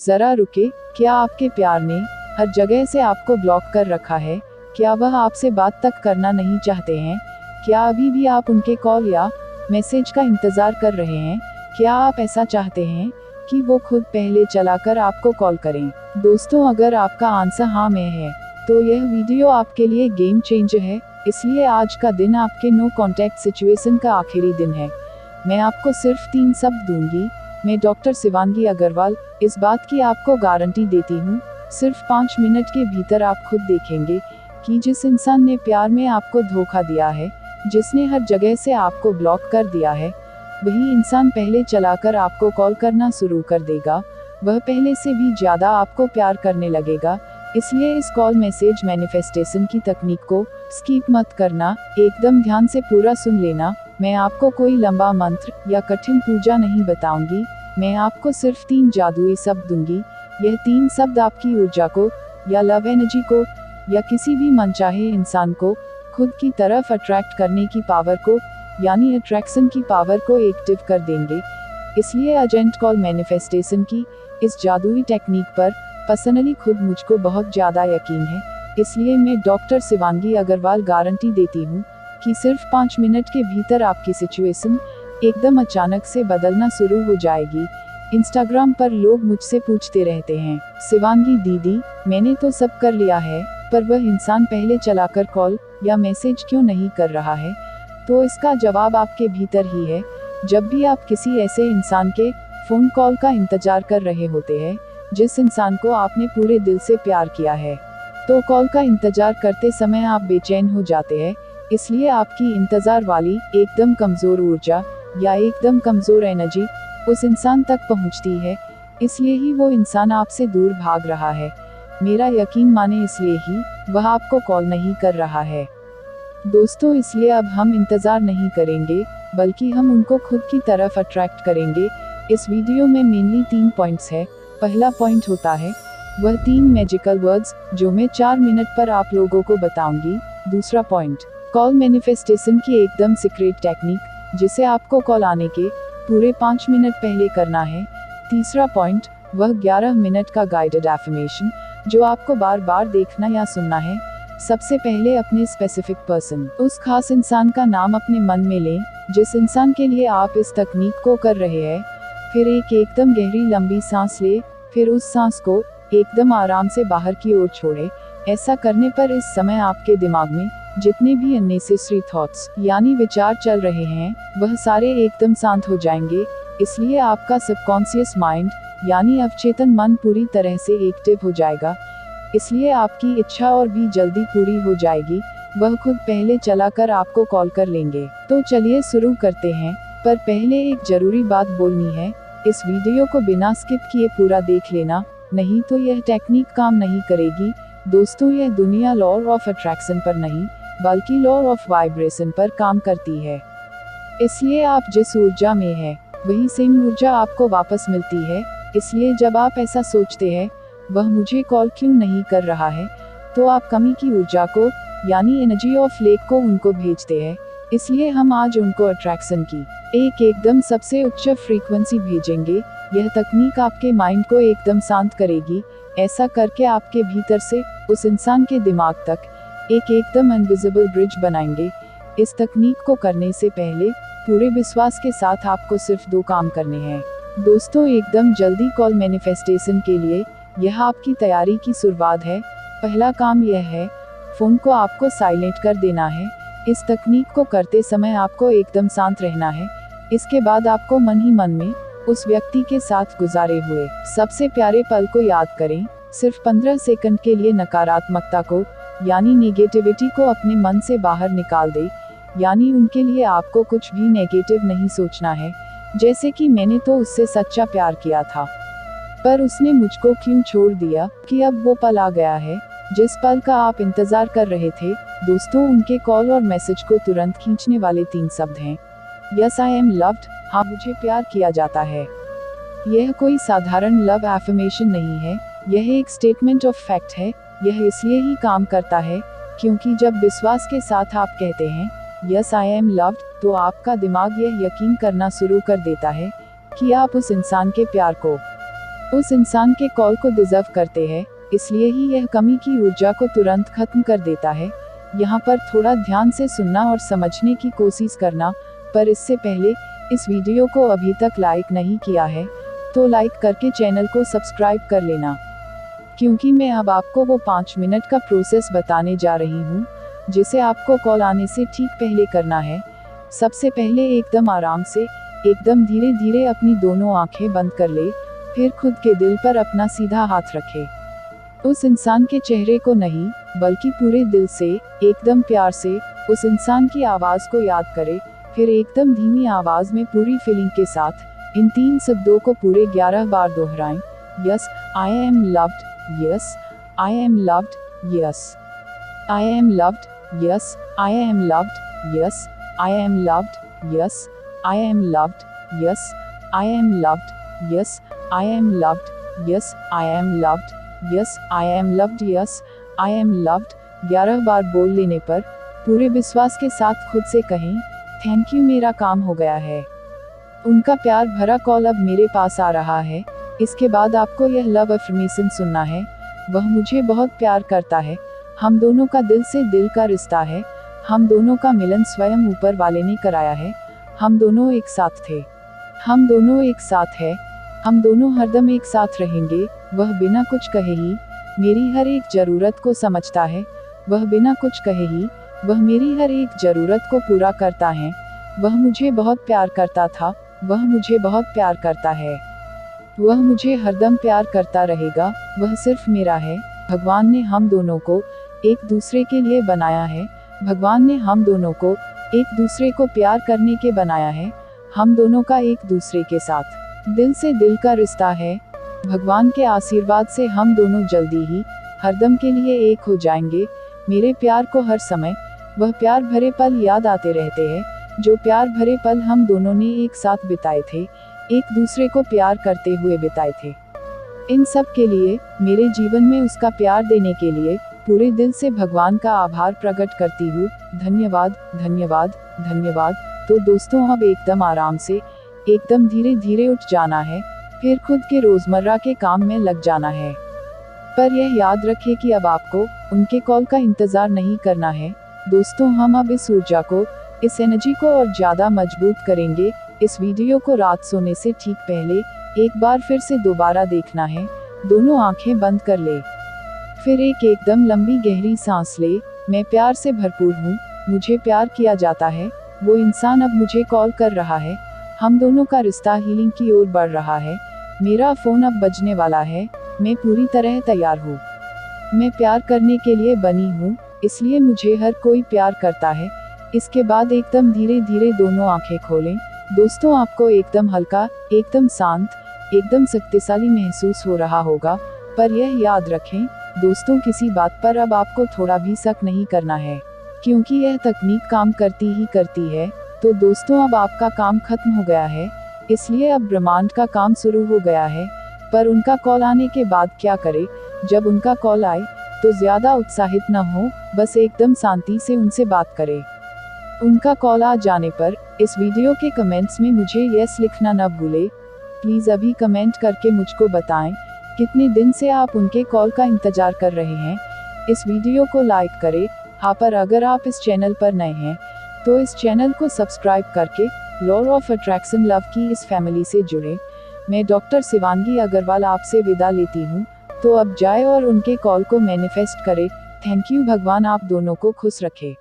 जरा रुके, क्या आपके प्यार ने हर जगह से आपको ब्लॉक कर रखा है? क्या वह आपसे बात तक करना नहीं चाहते हैं? क्या अभी भी आप उनके कॉल या मैसेज का इंतजार कर रहे हैं? क्या आप ऐसा चाहते हैं कि वो खुद पहले चलाकर आपको कॉल करें? दोस्तों, अगर आपका आंसर हाँ में है, तो यह वीडियो आपके लिए गेम चेंजर है। इसलिए आज का दिन आपके नो कॉन्टैक्ट सिचुएशन का आखिरी दिन है। मैं आपको सिर्फ 3 शब्द दूंगी। मैं डॉक्टर शिवांगी अग्रवाल इस बात की आपको गारंटी देती हूँ, सिर्फ 5 मिनट के भीतर आप खुद देखेंगे कि जिस इंसान ने प्यार में आपको धोखा दिया है, जिसने हर जगह से आपको ब्लॉक कर दिया है, वही इंसान पहले चलाकर आपको कॉल करना शुरू कर देगा। वह पहले से भी ज्यादा आपको प्यार करने लगेगा। इसलिए इस कॉल मैसेज मैनिफेस्टेशन की तकनीक को स्किप मत करना, एकदम ध्यान से पूरा सुन लेना। मैं आपको कोई लंबा मंत्र या कठिन पूजा नहीं बताऊंगी, मैं आपको सिर्फ 3 जादुई शब्द दूंगी। यह 3 शब्द आपकी ऊर्जा को या लव एनर्जी को या किसी भी मनचाहे इंसान को खुद की तरफ अट्रैक्ट करने की पावर को, यानी अट्रैक्शन की पावर को एक्टिव कर देंगे। इसलिए अर्जेंट कॉल मैनिफेस्टेशन की इस जादुई टेक्निक पर पर्सनली खुद मुझको बहुत ज़्यादा यकीन है। इसलिए मैं डॉक्टर शिवांगी अग्रवाल गारंटी देती हूँ कि सिर्फ 5 मिनट के भीतर आपकी सिचुएशन एकदम अचानक से बदलना शुरू हो जाएगी। इंस्टाग्राम पर लोग मुझसे पूछते रहते हैं, शिवांगी दीदी, मैंने तो सब कर लिया है, पर वह इंसान पहले चलाकर कॉल या मैसेज क्यों नहीं कर रहा है? तो इसका जवाब आपके भीतर ही है। जब भी आप किसी ऐसे इंसान के फ़ोन कॉल का इंतजार कर रहे होते हैं, जिस इंसान को आपने पूरे दिल से प्यार किया है, तो कॉल का इंतजार करते समय आप बेचैन हो जाते हैं। इसलिए आपकी इंतजार वाली एकदम कमज़ोर ऊर्जा या एकदम कमज़ोर एनर्जी उस इंसान तक पहुंचती है। इसलिए ही वो इंसान आपसे दूर भाग रहा है। मेरा यकीन माने, इसलिए ही वह आपको कॉल नहीं कर रहा है। दोस्तों, इसलिए अब हम इंतज़ार नहीं करेंगे, बल्कि हम उनको खुद की तरफ अट्रैक्ट करेंगे। इस वीडियो में मेनली 3 पॉइंट्स है। पहला पॉइंट होता है वह 3 मैजिकल वर्ड्स जो मैं 4 मिनट पर आप लोगों को बताऊंगी। दूसरा पॉइंट, कॉल मैनिफेस्टेशन की एकदम सीक्रेट टेक्निक, जिसे आपको कॉल आने के पूरे 5 मिनट पहले करना है। तीसरा पॉइंट, वह 11 मिनट का गाइडेड एफर्मेशन जो आपको बार बार देखना या सुनना है। सबसे पहले अपने स्पेसिफिक पर्सन, उस खास इंसान का नाम अपने मन में लें जिस इंसान के लिए आप इस तकनीक को कर रहे हैं। फिर एक एकदम गहरी लंबी सांस ले, फिर उस सांस को एकदम आराम से बाहर की ओर छोड़े। ऐसा करने पर इस समय आपके दिमाग में जितने भी अननेसेसरी थॉट्स यानी विचार चल रहे हैं, वह सारे एकदम शांत हो जाएंगे। इसलिए आपका सबकॉन्शियस माइंड यानी अवचेतन मन पूरी तरह से एक्टिव हो जाएगा। इसलिए आपकी इच्छा और भी जल्दी पूरी हो जाएगी। वह खुद पहले चलाकर आपको कॉल कर लेंगे। तो चलिए शुरू करते हैं, पर पहले एक जरूरी बात बोलनी है। इस वीडियो को बिना स्किप किए पूरा देख लेना, नहीं तो यह टेक्निक काम नहीं करेगी। दोस्तों, यह दुनिया लॉ ऑफ अट्रैक्शन पर नहीं, बल्कि लॉ ऑफ वाइब्रेशन पर काम करती है। इसलिए आप जिस ऊर्जा में हैं, वही सेम ऊर्जा आपको वापस मिलती है। इसलिए जब आप ऐसा सोचते हैं, वह मुझे कॉल क्यों नहीं कर रहा है, तो आप कमी की ऊर्जा को यानी एनर्जी ऑफ लेक को उनको भेजते हैं। इसलिए हम आज उनको अट्रैक्शन की एक एकदम सबसे उच्च फ्रीक्वेंसी भेजेंगे। यह तकनीक आपके माइंड को एकदम शांत करेगी। ऐसा करके आपके भीतर से उस इंसान के दिमाग तक एक एकदम इनविजिबल ब्रिज बनाएंगे। इस तकनीक को करने से पहले पूरे विश्वास के साथ आपको सिर्फ 2 काम करने हैं। दोस्तों, एकदम जल्दी कॉल मैनिफेस्टेशन के लिए यह आपकी तैयारी की शुरुआत है। पहला काम यह है, फ़ोन को आपको साइलेंट कर देना है। इस तकनीक को करते समय आपको एकदम शांत रहना है। इसके बाद आपको मन ही मन में उस व्यक्ति के साथ गुजारे हुए सबसे प्यारे पल को याद करें। सिर्फ 15 सेकंड के लिए नकारात्मकता को यानी नेगेटिविटी को अपने मन से बाहर निकाल दे। यानी उनके लिए आपको कुछ भी नेगेटिव नहीं सोचना है, जैसे कि मैंने तो उससे सच्चा प्यार किया था, पर उसने मुझको क्यों छोड़ दिया, कि अब वो पल आ गया है जिस पल का आप इंतजार कर रहे थे। दोस्तों, उनके कॉल और मैसेज को तुरंत खींचने वाले 3 शब्द हैं, यस आई एम लव्ड, हाँ मुझे प्यार किया जाता है। यह कोई साधारण लव एफर्मेशन नहीं है, यह एक स्टेटमेंट ऑफ फैक्ट है। यह इसलिए ही काम करता है क्योंकि जब विश्वास के साथ आप कहते हैं यस आई एम लव्ड, तो आपका दिमाग यह यकीन करना शुरू कर देता है कि आप उस इंसान के प्यार को उस इंसान के कॉल को डिजर्व करते हैं, इसलिए ही यह कमी की ऊर्जा को तुरंत खत्म कर देता है। यहाँ पर थोड़ा ध्यान से सुनना और समझने की कोशिश करना, पर इससे पहले इस वीडियो को अभी तक लाइक नहीं किया है तो लाइक करके चैनल को सब्सक्राइब कर लेना, क्योंकि मैं अब आपको वो 5 मिनट का प्रोसेस बताने जा रही हूँ जिसे आपको कॉल आने से ठीक पहले करना है। सबसे पहले एकदम आराम से, एकदम धीरे धीरे अपनी दोनों आंखें बंद कर ले, फिर खुद के दिल पर अपना सीधा हाथ रखे। उस इंसान के चेहरे को नहीं, बल्कि पूरे दिल से, एकदम प्यार से उस इंसान की आवाज़ को याद करे। फिर एकदम धीमी आवाज़ में पूरी फीलिंग के साथ इन 3 शब्दों को पूरे 11 बार दोहराएं। Yes, I am loved, yes, I am loved, yes, I am loved, yes, I am loved, yes, I am loved, yes, I am loved, yes, I am loved, yes, I am loved, yes, I am loved, yes, I am loved, yes, I am loved 11 बार बोल लेने पर पूरे विश्वास के साथ खुद से कहें, थैंक यू, मेरा काम हो गया है। उनका प्यार भरा कॉल अब मेरे पास आ रहा है। इसके बाद आपको यह लव अफर्मेशन सुनना है। वह मुझे बहुत प्यार करता है, हम दोनों का दिल से दिल का रिश्ता है, हम दोनों का मिलन स्वयं ऊपर वाले ने कराया है, हम दोनों एक साथ थे, हम दोनों एक साथ हैं, हम दोनों हरदम एक साथ रहेंगे। वह बिना कुछ कहे ही मेरी हर एक ज़रूरत को समझता है, वह बिना कुछ कहे ही वह मेरी हर एक ज़रूरत को पूरा करता है। वह मुझे बहुत प्यार करता था, वह मुझे बहुत प्यार करता है, वह मुझे हरदम प्यार करता रहेगा, वह सिर्फ मेरा है। भगवान ने हम दोनों को एक दूसरे के लिए बनाया है, भगवान ने हम दोनों को एक दूसरे को प्यार करने के बनाया है, हम दोनों का एक दूसरे के साथ दिल से दिल का रिश्ता है। भगवान के आशीर्वाद से हम दोनों जल्दी ही हरदम के लिए एक हो जाएंगे। मेरे प्यार को हर समय वह प्यार भरे पल याद आते रहते हैं, जो प्यार भरे पल हम दोनों ने एक साथ बिताए थे, एक दूसरे को प्यार करते हुए बिताए थे। इन सब के लिए, मेरे जीवन में उसका प्यार देने के लिए पूरे दिल से भगवान का आभार प्रकट करती हूँ। धन्यवाद, धन्यवाद, धन्यवाद। तो दोस्तों, अब एकदम आराम से, एकदम धीरे धीरे उठ जाना है, फिर खुद के रोजमर्रा के काम में लग जाना है। पर यह याद रखें कि अब आपको उनके कॉल का इंतजार नहीं करना है। दोस्तों, हम अब इस ऊर्जा को, इस एनर्जी को और ज़्यादा मजबूत करेंगे। इस वीडियो को रात सोने से ठीक पहले एक बार फिर से दोबारा देखना है। दोनों आंखें बंद कर ले, फिर एक एकदम लंबी गहरी सांस ले। मैं प्यार से भरपूर हूँ, मुझे प्यार किया जाता है, वो इंसान अब मुझे कॉल कर रहा है, हम दोनों का रिश्ता हीलिंग की ओर बढ़ रहा है। मेरा फ़ोन अब बजने वाला है, मैं पूरी तरह तैयार हूँ, मैं प्यार करने के लिए बनी हूँ, इसलिए मुझे हर कोई प्यार करता है। इसके बाद एकदम धीरे धीरे दोनों आंखें खोलें। दोस्तों, आपको एकदम हल्का, एकदम शांत, एकदम शक्तिशाली महसूस हो रहा होगा। पर यह याद रखें दोस्तों, किसी बात पर अब आपको थोड़ा भी शक नहीं करना है, क्योंकि यह तकनीक काम करती ही करती है। तो दोस्तों, अब आपका काम खत्म हो गया है, इसलिए अब ब्रह्मांड का काम शुरू हो गया है। पर उनका कॉल आने के बाद क्या करें? जब उनका कॉल आए तो ज़्यादा उत्साहित न हो, बस एकदम शांति से उनसे बात करें। उनका कॉल आ जाने पर इस वीडियो के कमेंट्स में मुझे यस लिखना न भूले। प्लीज़ अभी कमेंट करके मुझको बताएं कितने दिन से आप उनके कॉल का इंतज़ार कर रहे हैं। इस वीडियो को लाइक करें। हाँ, पर अगर आप इस चैनल पर नए हैं तो इस चैनल को सब्सक्राइब करके लॉ ऑफ अट्रैक्शन लव की इस फैमिली से जुड़े। मैं डॉक्टर शिवांगी अग्रवाल आपसे विदा लेती हूँ। तो अब जाए और उनके कॉल को मैनिफेस्ट करे। Thank you. भगवान आप दोनों को खुश रखे।